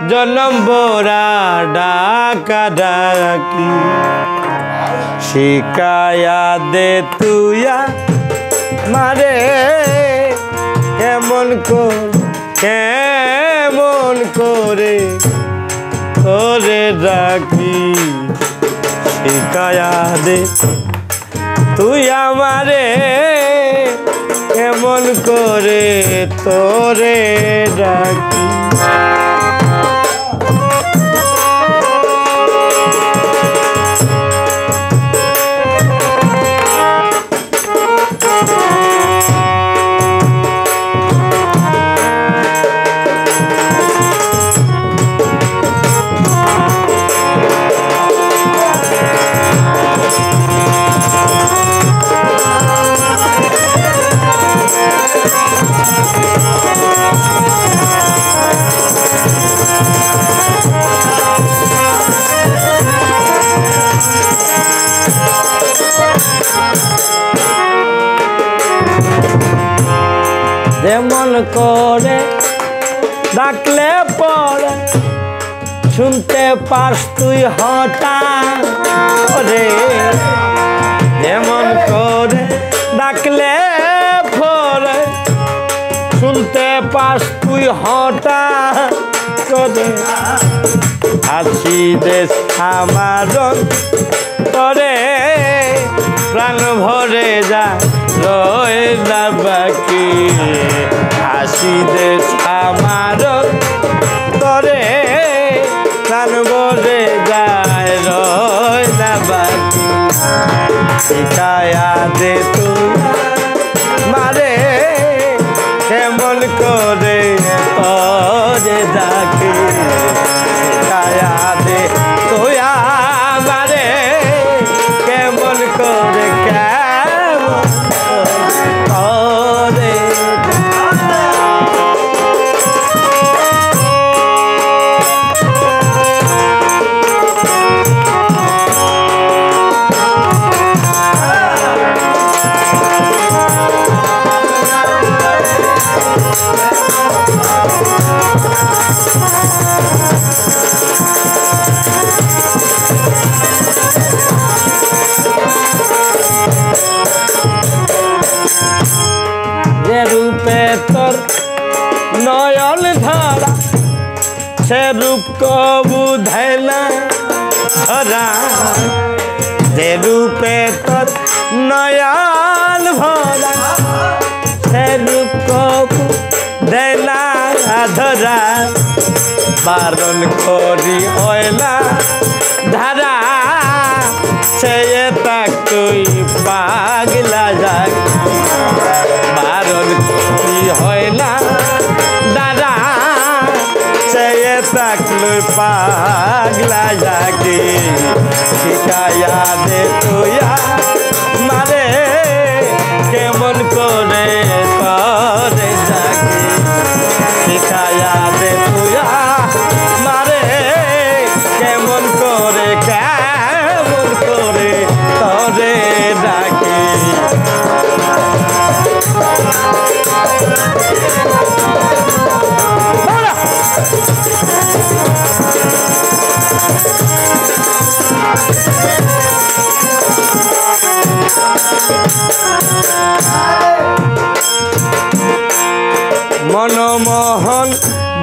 জনম বোরা ডাকা ডাকি শিকায়া দে তুইয়া মারে কেমন করে তোরে ডাকি শিকায়া দে তুই আমারে কেমন করে তোরে ডাকি যেমন করে ডাকলে পরে শুনতে পাস তুই হঠাৎ রে যেমন করে ডাকলে পরে শুনতে পাস তুই হঠাৎ করে আছি দেশ আমার তরে প্রাণ ভরে যা রয় না বাকি হাসি দেশ আমার তরে প্রাণ ভরে যায় রয় না বাকি শিখায়া দে তুই মারে কেমন করে তোরে ডাকি শিখায়া দে তুই আমারে কেমন করে যে রূপে তোর নয়ন ধারা সে রূপ কবু ধায় না ধরা যে রূপে তোর নয়ন ভরা সে রূপ কবু দেয় না ধরা বারণ করি হয় না ধারা সে তাক তুই পাগলা যাক বারণ করি হয় না দাদা সে তাকলে পাগলা যাকে শিখায়া দে তুইয়া মারে কেমন করে তোরে ডাকি শিখায়া দে তুইয়া মারে কেমন করে তোরে ডাকি মনমোহন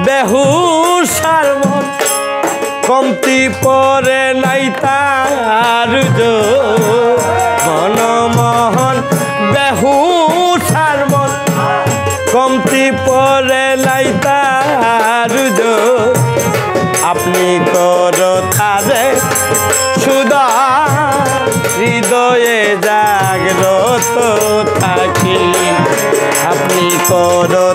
বেহুসার মন কমতি পরে নাই তার মনমোহন বেহুসার মন কমতি পরে নাই তার আপনি করো তারে সুদা হৃদয়ে জাগ্রত থাকি আপনি করো